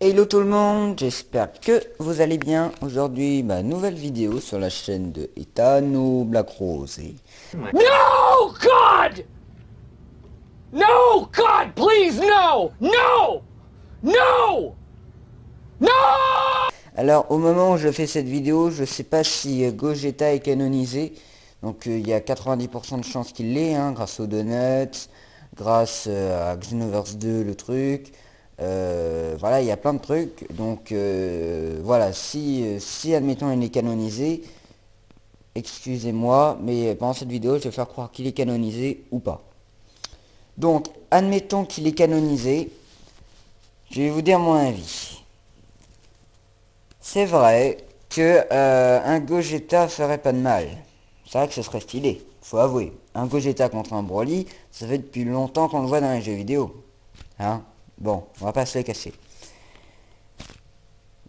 Hello tout le monde, j'espère que vous allez bien. Aujourd'hui, ma nouvelle vidéo sur la chaîne de Ethan Black Rose. No, God! No, God, please, no! No! No! No! Alors, au moment où je fais cette vidéo, je sais pas si Gogeta est canonisé. Donc, il y a 90% de chances qu'il l'est, hein, grâce aux donuts, grâce à Xenoverse 2, le truc. Voilà, il y a plein de trucs. Donc, voilà, si admettons il est canonisé, excusez-moi, mais pendant cette vidéo, je vais faire croire qu'il est canonisé ou pas. Donc, admettons qu'il est canonisé, je vais vous dire mon avis. C'est vrai que un Gogeta ferait pas de mal. C'est vrai que ce serait stylé, faut avouer. Un Gogeta contre un Broly, ça fait depuis longtemps qu'on le voit dans les jeux vidéo. Hein? Bon, on va pas se les casser.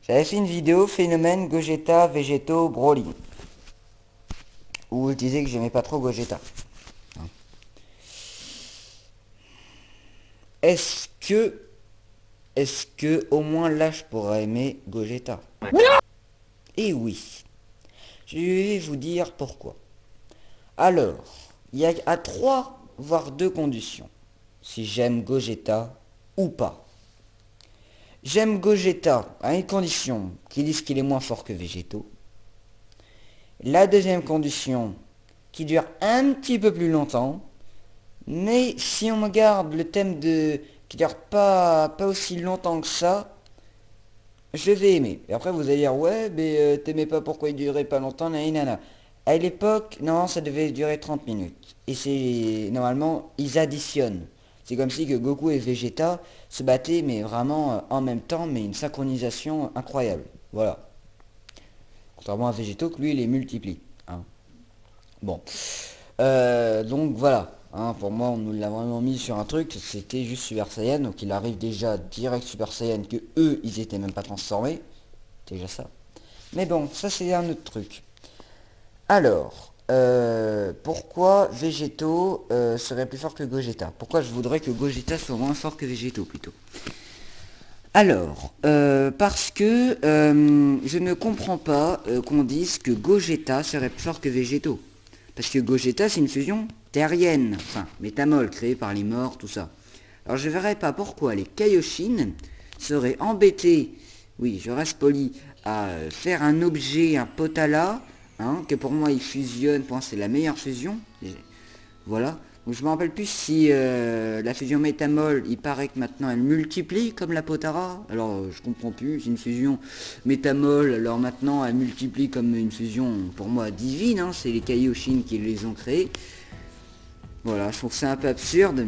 J'avais fait une vidéo phénomène Gogeta, Végétaux, Broly, où je disais que j'aimais pas trop Gogeta. Hein. Est-ce que au moins là je pourrais aimer Gogeta? Et oui, je vais vous dire pourquoi. Alors, il y a à 3 voire 2 conditions si j'aime Gogeta ou pas. J'aime Gogeta à une condition qui dise qu'il est moins fort que Végétaux. La deuxième condition qui dure un petit peu plus longtemps. Mais si on me garde le thème de qui dure pas aussi longtemps que ça, je vais aimer. Et après vous allez dire ouais mais t'aimais pas pourquoi il durait pas longtemps, nanana. À l'époque, non, ça devait durer 30 minutes. Et c'est normalement ils additionnent. C'est comme si que Goku et Vegeta se battaient mais vraiment en même temps, mais une synchronisation incroyable. Voilà. Contrairement à Végétaux que lui il les multiplie. Hein. Bon. Donc voilà. Hein, pour moi, on nous l'a vraiment mis sur un truc, c'était juste Super Saiyan, donc il arrive déjà direct Super Saiyan, que eux, ils étaient même pas transformés. Déjà ça. Mais bon, ça c'est un autre truc. Alors, pourquoi Végétaux serait plus fort que Gogeta? Pourquoi je voudrais que Gogeta soit moins fort que Végétaux plutôt? Alors, parce que je ne comprends pas qu'on dise que Gogeta serait plus fort que Végétaux. Parce que Gogeta, c'est une fusion terrienne, enfin, métamol, créée par les morts, tout ça. Alors je verrais pas pourquoi les Kaioshin seraient embêtés, oui, je reste poli, à faire un objet, un potala, hein, que pour moi ils fusionnent, pour moi c'est la meilleure fusion. Voilà. Donc je me rappelle plus si la fusion métamol, il paraît que maintenant elle multiplie comme la Potara. Alors je comprends plus, c'est une fusion métamol, alors maintenant elle multiplie comme une fusion pour moi divine, hein, c'est les Kaioshin qui les ont créés. Voilà, je trouve ça un peu absurde.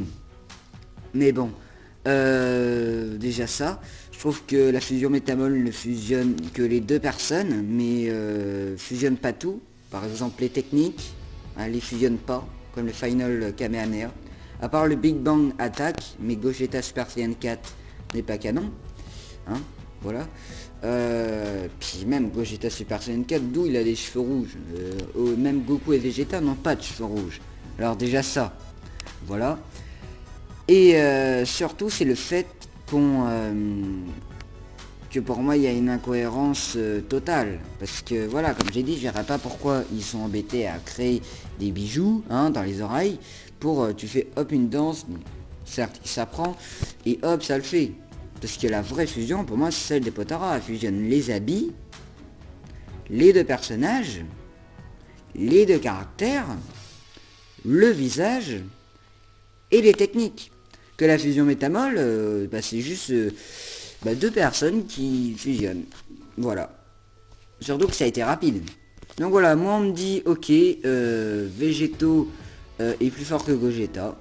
Mais bon, déjà ça, je trouve que la fusion métamol ne fusionne que les deux personnes, mais fusionne pas tout. Par exemple les techniques, elle les fusionne pas, comme le Final Kamehameha. À part le Big Bang Attack, mais Gogeta Super Saiyan 4 n'est pas canon. Hein, voilà. Puis même Gogeta Super Saiyan 4, d'où il a des cheveux rouges. Même Goku et Vegeta n'ont pas de cheveux rouges. Alors déjà ça, voilà. Et surtout c'est le fait qu'on que pour moi il y a une incohérence totale. Parce que voilà, comme j'ai dit, je verrais pas pourquoi ils sont embêtés à créer des bijoux hein, dans les oreilles. Pour tu fais hop une danse, certes ça prend, et hop ça le fait. Parce que la vraie fusion pour moi c'est celle des Potara. Elle fusionne les habits, les deux personnages, les deux caractères, le visage et les techniques. Que la fusion métamol, bah, c'est juste deux personnes qui fusionnent. Voilà. Surtout que ça a été rapide. Donc voilà, moi on me dit, ok, Végétaux est plus fort que Gogeta.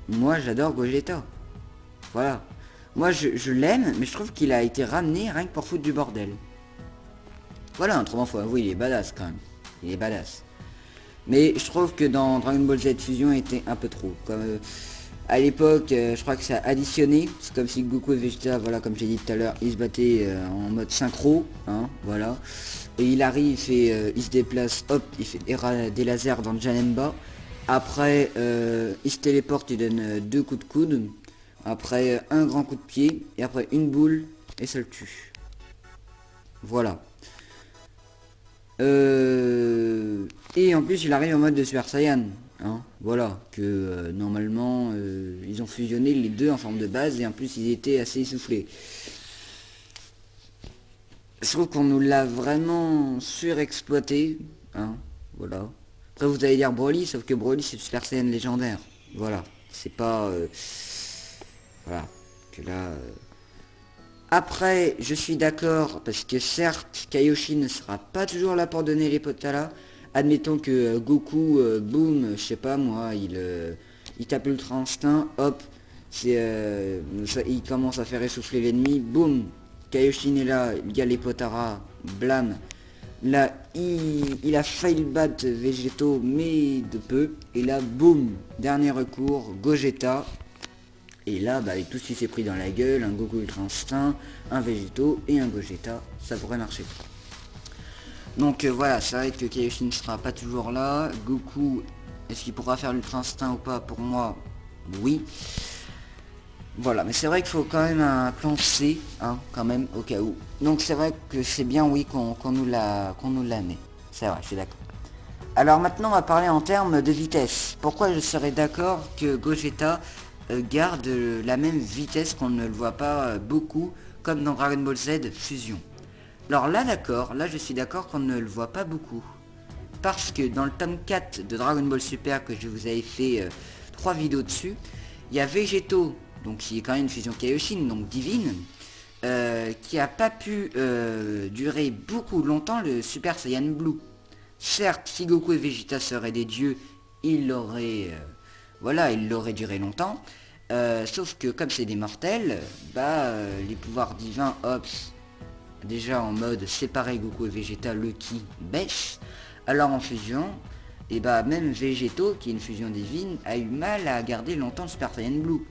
Moi j'adore Gogeta. Voilà. Moi je l'aime, mais je trouve qu'il a été ramené rien que pour foutre du bordel. Voilà, autrement faut avouer, il est badass quand même. Il est badass. Mais je trouve que dans Dragon Ball Z Fusion était un peu trop. Comme à l'époque, je crois que ça a additionné. C'est comme si Goku et Vegeta, voilà, comme j'ai dit tout à l'heure, ils se battaient en mode synchro, hein, voilà. Et il arrive et il se déplace, hop, il fait des lasers dans Janemba. Après, il se téléporte, il donne 2 coups de coude. Après, un grand coup de pied. Et après, une boule. et ça le tue. Voilà. Et en plus il arrive en mode de Super Saiyan. Hein, voilà, que normalement ils ont fusionné les deux en forme de base et en plus ils étaient assez essoufflés. Je trouve qu'on nous l'a vraiment surexploité. Hein, voilà. Après vous allez dire Broly, sauf que Broly c'est Super Saiyan légendaire. Voilà. C'est pas... voilà. Que là... Après, je suis d'accord, parce que certes, Kaioshin ne sera pas toujours là pour donner les Potala. Admettons que Goku, boum, je sais pas moi, il tape Ultra Instinct, hop, il commence à faire essouffler l'ennemi, boum, Kaioshin est là, il y a les Potara, blam. Là, il a failli battre Végétaux, mais de peu. Et là, boum, dernier recours, Gogeta. Et là, bah, tout ce qui s'est pris dans la gueule, un Goku Ultra Instinct, un Végétaux et un Gogeta, ça pourrait marcher. Donc voilà, c'est vrai que Kaioshin ne sera pas toujours là. Goku, est-ce qu'il pourra faire l'Ultra Instinct ou pas? Pour moi, oui. Voilà, mais c'est vrai qu'il faut quand même un plan C, hein, quand même, au cas où. Donc c'est vrai que c'est bien, oui, qu'on nous la met. C'est vrai, je suis d'accord. Alors maintenant, on va parler en termes de vitesse. Pourquoi je serais d'accord que Gogeta garde la même vitesse, qu'on ne le voit pas beaucoup, comme dans Dragon Ball Z Fusion. Alors là, d'accord, là je suis d'accord qu'on ne le voit pas beaucoup. Parce que dans le tome 4 de Dragon Ball Super, que je vous avais fait 3 vidéos dessus, il y a Végétaux, donc qui est quand même une fusion Kaioshin, donc divine, qui a pas pu durer beaucoup longtemps le Super Saiyan Blue. Certes, si Goku et Vegeta seraient des dieux, il l'aurait duré longtemps. Sauf que comme c'est des mortels, les pouvoirs divins, hop, déjà en mode séparé Goku et Vegeta, le ki baisse. Alors en fusion, et même Végétaux, qui est une fusion divine, a eu mal à garder longtemps le Super Saiyan Blue.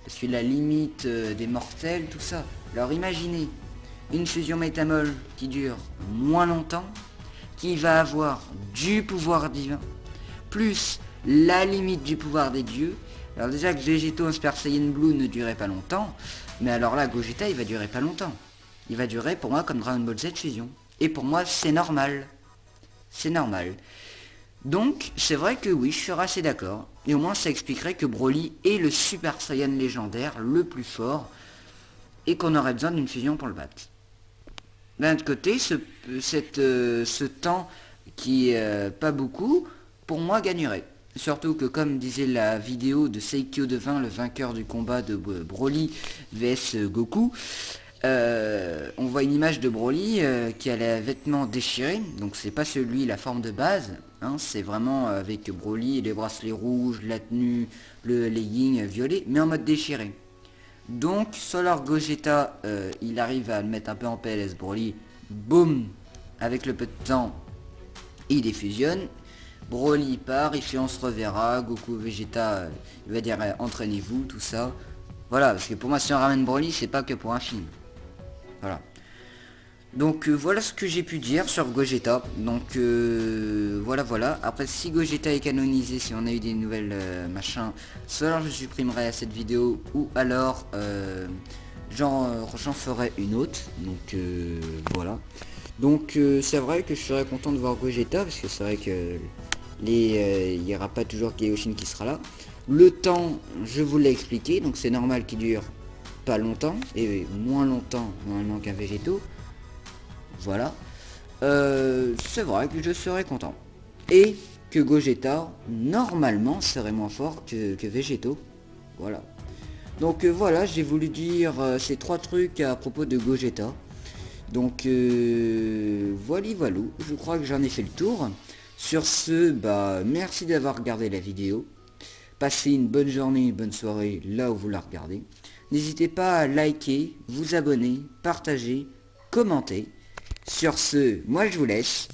Parce que la limite des mortels, tout ça. Alors imaginez, une fusion métamol qui dure moins longtemps, qui va avoir du pouvoir divin, plus la limite du pouvoir des dieux. Alors déjà que Végétaux en Super Saiyan Blue ne durait pas longtemps, mais alors là, Gogeta, il va durer pas longtemps. Il va durer pour moi comme Dragon Ball Z Fusion. Et pour moi, c'est normal. C'est normal. Donc, c'est vrai que oui, je suis assez d'accord. Et au moins, ça expliquerait que Broly est le Super Saiyan légendaire le plus fort, et qu'on aurait besoin d'une fusion pour le battre. D'un autre côté, ce temps qui est pas beaucoup, pour moi, gagnerait. Surtout que, comme disait la vidéo de Seikyo Devin, le vainqueur du combat de Broly vs Goku, on voit une image de Broly qui a les vêtements déchirés, donc c'est pas celui, la forme de base, hein, c'est vraiment avec Broly, les bracelets rouges, la tenue, le legging violet, mais en mode déchiré. Donc, Solar Gogeta, il arrive à le mettre un peu en PLS Broly, boum, avec le peu de temps, il défusionne. Broly part, il fait on se reverra, Goku, Vegeta, il va dire entraînez-vous, tout ça. Voilà, parce que pour moi si on ramène Broly, c'est pas que pour un film. Voilà. Donc voilà ce que j'ai pu dire sur Gogeta. Donc voilà. Après si Gogeta est canonisé, si on a eu des nouvelles machins, soit alors je supprimerai cette vidéo, ou alors j'en ferai une autre. Donc voilà. Donc c'est vrai que je serais content de voir Gogeta, parce que c'est vrai que il n'y aura pas toujours Kaioshin qui sera là. Le temps, je vous l'ai expliqué, donc c'est normal qu'il dure pas longtemps, et moins longtemps normalement qu'un Végétaux. Voilà. C'est vrai que je serais content. Et que Gogeta, normalement, serait moins fort que Végétaux. Voilà. Donc voilà, j'ai voulu dire ces 3 trucs à propos de Gogeta. Donc voilà, je crois que j'en ai fait le tour. Sur ce, merci d'avoir regardé la vidéo. Passez une bonne journée, une bonne soirée là où vous la regardez. N'hésitez pas à liker, vous abonner, partager, commenter. Sur ce, moi je vous laisse.